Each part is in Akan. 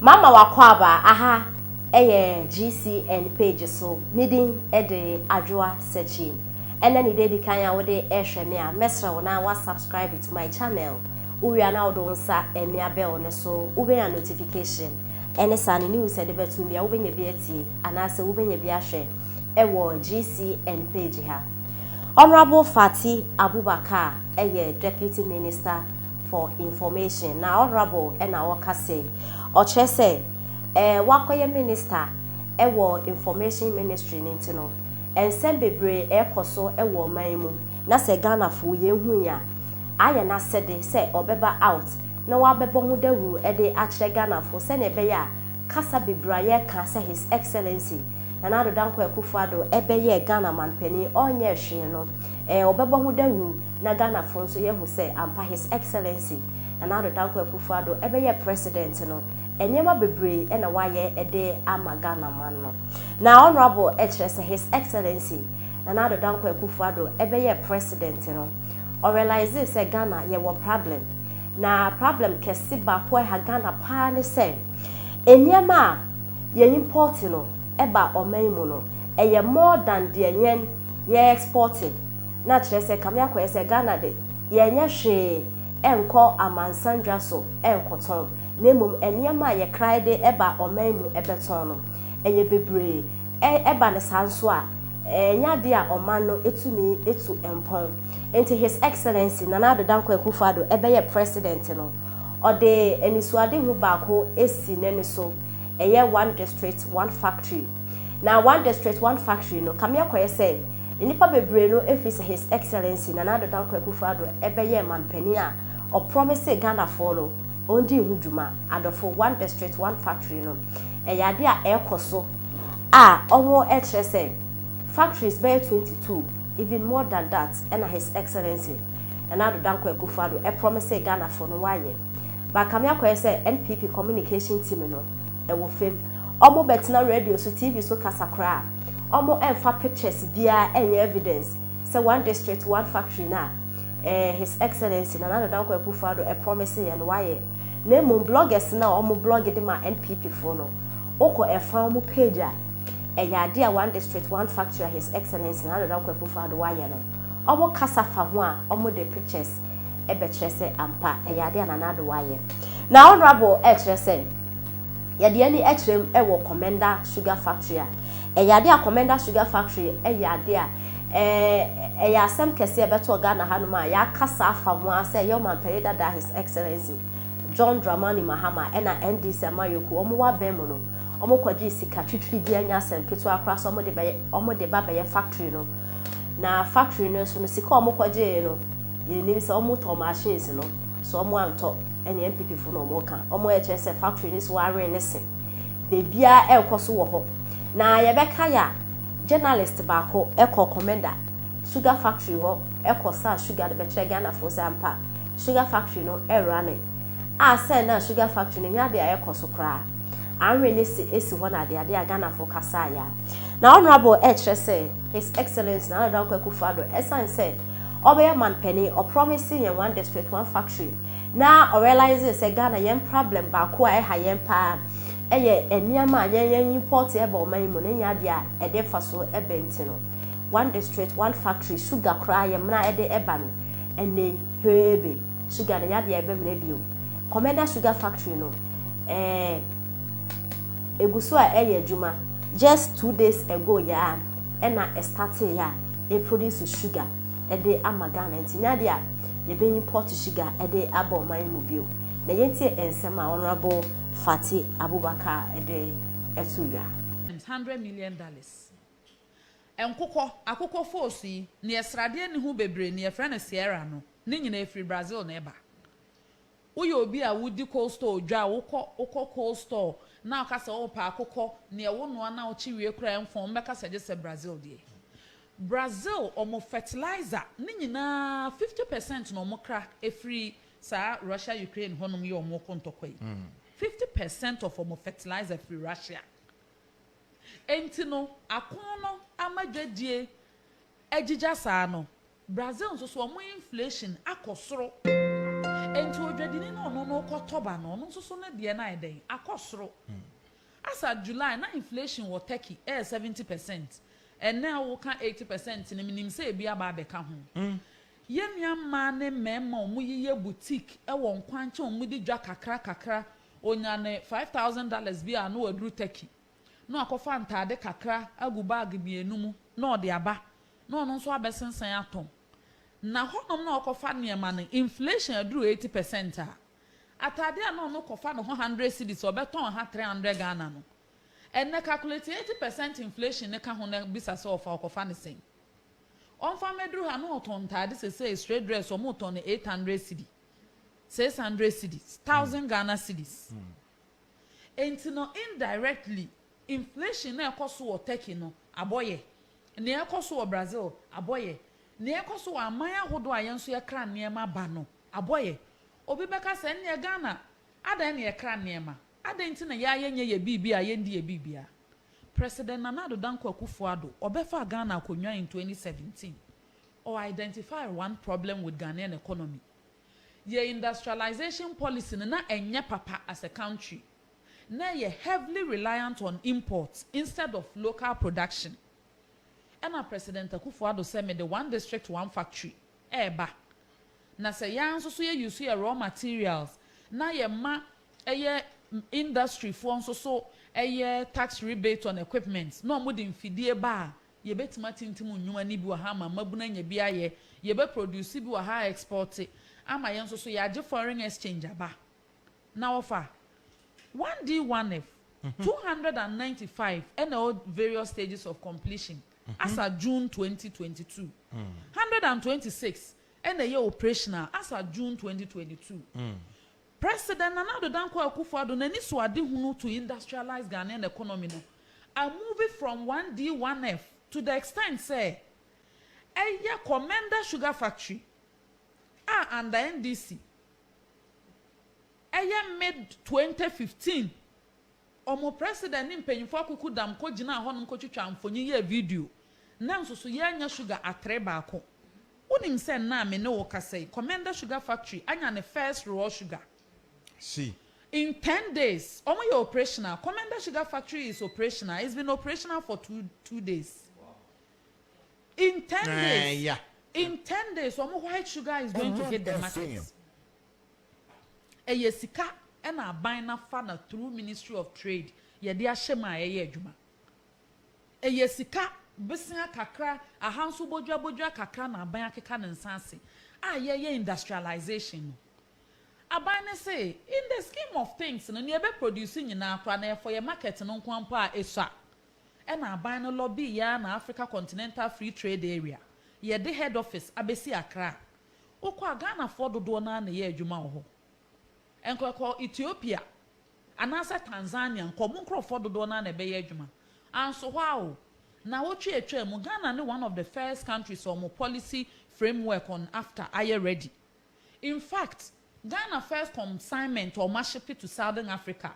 Mama wakwaba aha GCN page so meeting ede Addo searching. And then the kanya wode ehwe me a mesra wona wa subscribe to my channel. Uwi ana odo nsa emia bell ne so ube na notification. Ene sa ne news e de betu bia ube nya bi atie anase ube nya bi ahwe ewo GCN page ha. Honorable Fati Abubakar Deputy Minister for Information. Now honorable and our kase or say wakoye minister ewo information ministry nintino and send bebre ekoso ewo maimu na se Ghana fu yehu ya aya na sede se obeba out na wabebo hu dawu ede akire Ghana fu se ne be ya kasa bebraye ka se his excellency na Addo danko Akufo-Addo ebeye Ghana manpani onye hwe no obebo hu dawu na Ghana fu nso yehu se ampa his excellency na Addo danko Akufo-Addo ebeye president no enyema bebre na waye ede ama Ghana man no na honorable his excellency na Addo danko Akufo-Addo ebeye president no o realize say Ghana ye wo problem na problem kesi ba ko ha Ghana pa ne say enyema ye import no eba oman mu no eye more than the yen ye exporting na kire say kamya ko say Ghana de ye nya hwe enko amansandra so enkoton nemum eniyama ye kraide eba oman mu ebeton no eye bebre eba ne sanso a enya de a oman no etumi etu empon enti his excellency na Addo danko Akufo-Addo ebeye president no ode enisuade hu baako esi nene so eye one district one factory na one district one factory no kamia koye say nipa bebre no efisi his excellency na Addo danko Akufo-Addo ebeye manpani a o promise Ghana for no ondi huduma adofo one district one factory no eyade a ekoso a omo ekire say factories by 22 even more than that and his excellency na Addo danko Akufo-Addo e promise Ghana for no waye ba kamia koye say NPP communication team no e wo fem omo betina radio so TV so kasakra omo enfa pictures bia enye evidence say one district one factory na his excellency na Addo danko Akufo-Addo e promise ye no waye na mo bloggers na omo blog de ma NPP for no oko e fa omo page a eyade a one district one factory his excellency na Addo danko Akufo-Addo waye no omo kasafa ho a omo de pictures e be kire say ampa eyade na Addo waye na honorable e kire say yade ani ekrem ewo Komenda sugar factory a eyade a Komenda sugar factory eyade a eya asem kese beto Ghana hanuma ya kasa afa ho ase ye manpere dada his excellency John Dramani Mahama ena NDC amayoku omo wa bemu no omo kwaji sika twitwi di anya asem keto akra so omo de baba ye factory no na factory no so no sika omo kwaji no ye nim se omo to machines no so omo anto ene MPP fu no omo ka omo eche se factory ni so are ne se bebia ekoso wo ho na ye beka ya journalist baako eko Komenda sugar factory ho eko sa sugar de betre Ghana for sampa sugar factory no erane a say na sugar factory nya de ekoso kra anwe ne se esi ho na de Ghana for kasa ya na honorable say his excellency na Addo danko Akufo-Addo esan say obeye man penny or promising in one district one factory na or realize say Ghana yen problem baako a ha yen pa eye eniama yen import e ba o man mu ne nya de a e de faso e benti no one district one factory sugar cry yen na e de eba no ene hwebe sugar de ya de e be mna bio Komenda sugar factory no eguso a eye adwuma just 2 days ago ya na e start ya e produce sugar e de amagana ntinya de a ye be import sugar e de aba o man mu bio na yentie ensema honorable Fati Abubakar ede etuya $100 million. Enkoko akoko force ne esrade ne hu bebre ne efra Sierra no ne nyina efri Brazil na eba uyo obi a wudi cold store dwa wokọ cold store na akasa wo pa akoko ne wo no na wo chiwie kura enfon mbeka saje se Brazil die Brazil omo fertilizer ne nyina 50% no mo kra efri sa Russia Ukraine honum ye omo kontokoi 50% of omo fertilizer free Russia enti no akono amadwadie ejija saa no Brazil so omo inflation akosoro enti odwadini no kotoba no so na de na eden akosoro as at July na inflation was Turkey 70%. And now we can 80% in minim say bi aba be ka ho. Ye nuama ne mema omu ye boutique e wo nkwanche omu di dwa kakra onya ne $5,000 bi anu aduru Turkey. No akofa ntade kakra agu bag bienu mu na ode aba. No no so abesensan aton. Na honom na akofa niema ne inflation aduru 80% a. Atade a no kofa no 100 cedis obeton ha 300 Ghana no. And na calculate 80% inflation ne ka ho na bisa so of akofa ne sen. On fa medru ha no oton tade say straight dress o mo ton 800 cedi. 600 cedis, 1000 Ghana cedis. Enti no indirectly inflation na ekoso o Turkey no aboye. Na ekoso o Brazil aboye. Na ekoso aman ahodo ayenso ye kra niema ba no aboye. Obi beka se ne Ghana adan ne ye kra niema. Adan ti na ya yenye ye bibia ye ndi ye bibia. President Addo Akufo-Addo obefa Ghana akonwa in 2017 or identify one problem with Ghanaian economy. Ye industrialization policy na enye papa as a country. Na ye heavily reliant on imports instead of local production. And President Akufo-Addo said me the one district one factory eba. Na se yan so ye use ye raw materials na ye ma eye industry for so tax rebate on equipment no mo de mfidie ba ye betima tintim nnwuma ni bi wa ha ma mabuna nya bi aye ye be produce bi wa ha export ama ye so ye age foreign exchange aba na offer 1D1F 295 and all various stages of completion as of June 2022 126 and a year operational as of June 2022 President Addo Akufo-Addo nani so ade hunu to industrialize Ghanaian economy no are moving from 1D1F to the extent say eye Komenda sugar factory under NDC eye mid 2015 omo president ni mpanyimfo akuku dam ko gina honum ko twitwa amfonyi ye video na nsoso ye anya sugar atre baako unim say na me ne wo kasai Komenda sugar factory anya ne first raw sugar. See. In 10 days, your operational. Komenda Sugar Factory is operational. It's been operational for two days. Wow. In 10 days, yeah. In 10 days, white sugar is going to hit the market. A yesika and a bina fana through Ministry of Trade. Yedia shema juma. A yesika bisina kakra a hansu boja kakra na bina keka nsansi. Ye industrialization. Abane say in the scheme of things no ne be producing na akwa na for your market no nkwampo a esua e na abane lobby ya na Africa Continental Free Trade Area ye the head office abesi Accra okwa Ghana for dodo na ye adwuma ho enkoko Ethiopia anasa Tanzania nkomo nkrofo dodo na be ye adwuma anso hwa na wotwe etwa mu Ghana ne one of the first countries on policy framework on after are ready. In fact Ghana first consignment or ship to Southern Africa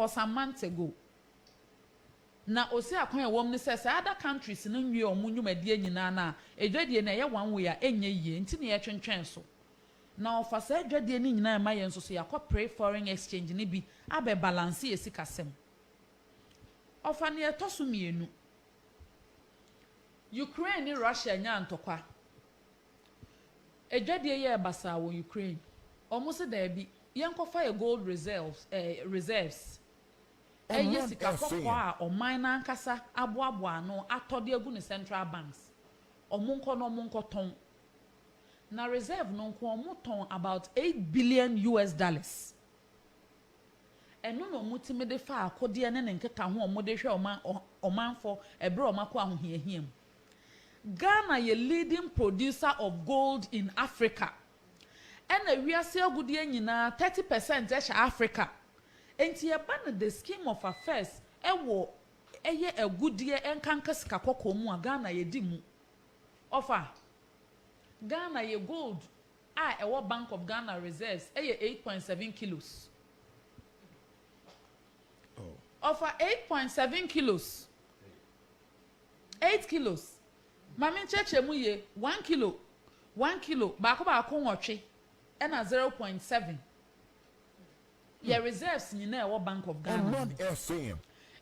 some months ago. Na osi akwan ya wom ne say other countries no nwie omunwum adie nyina na edwadie na ye one way a enye yie nti ne ye twentwen so. Na ofasa edwadie ni nyina ma ye nso so yakọ pray foreign exchange ni bi abe balance ye sikasem. Ofa ne etoso mienu. Ukraine ni Russia nya ntokwa. Edwadie ye basa wo Ukraine. Almost there be yankofa gold reserves. Yes, or mine kasa abuabua no atodi egu ni central banks. Omunko ton. Na reserve no nko ton about $8 billion. And no mutime de fa akodi ne nkeka ho omode hwe oman for ebre omako ahohiahiem. Ghana ye leading producer of gold in Africa. And we are still good nyina 30% Asia Africa. Enti ye ban the scheme of affairs ewo eye a good year enkanka sika kokko mu a Ghana ye di mu. Offer Ghana ye gold ewo Bank of Ghana reserves eye 8.7 kilos. Oh. Offer 8.7 kilos. 8 kilos. Mami cheche mu ye 1 kilo. 1 kilo ba ko nwotwe. and a 0.7. Your reserves in the Bank of Ghana.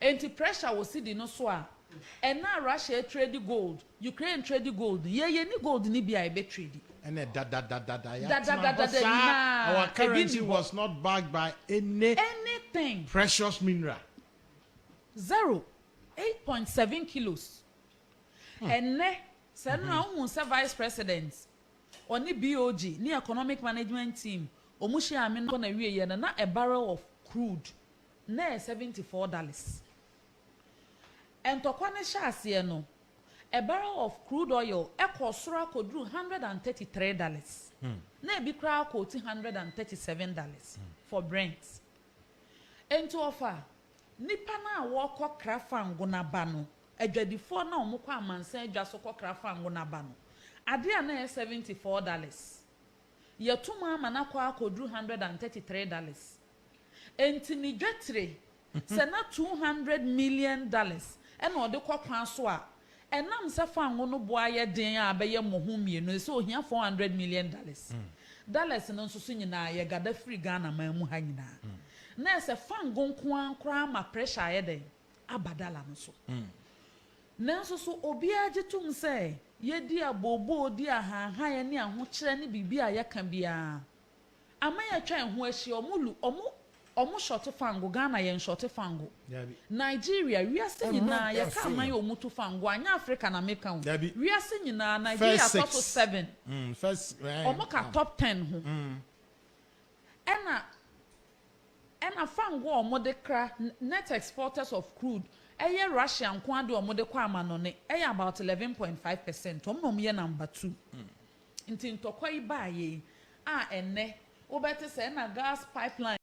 And pressure was sitting no soa. And now Russia trade gold, Ukraine trade gold. Yeah, any gold ni be I be trade. And our currency was not backed by anything precious mineral. 8.7 kilos. And ne say now vice president or ni BOG ni economic management team omushi amen na wie ye na a barrel of crude na $74. And to kwane sha ase no a barrel of crude oil ekosoro akodru $133. Na bi kra akoti $137 for Brent. And to offer nipa na wo krafa ngo na ba no adwadifo na omukọ amansan adwa so krafa ngo na ba no ade a na $74 yetuma ama na kwa akodru $133 enti ni dwetre se na $200 million ena ode kwakwan so a enam se fa ngo no boa ye den a be ye mohu mienu se ohia $400 million dollars no nso so nyina ye gada free Ghana man mu ha nyina na se fa ngo nko ankra ma pressure ye den abadala no so nanso so obi agetum se ye di abobo di aha ye ne aho kire ne bibia ye ka bia ama ye twan ho ahie omu short fango Ghana ye short fango Nigeria wiase nyina ye ka man ye omu to fango anya Africa na make am wiase nyina Nigeria top 7 first omu ka top 10 ho ena fango omu de kra net exporters of crude eye Russia nko ade omu de kwa amano ne eye about 11.5%. Omu ye number 2 nti ntokwa ibaye a enne obete se na gas pipeline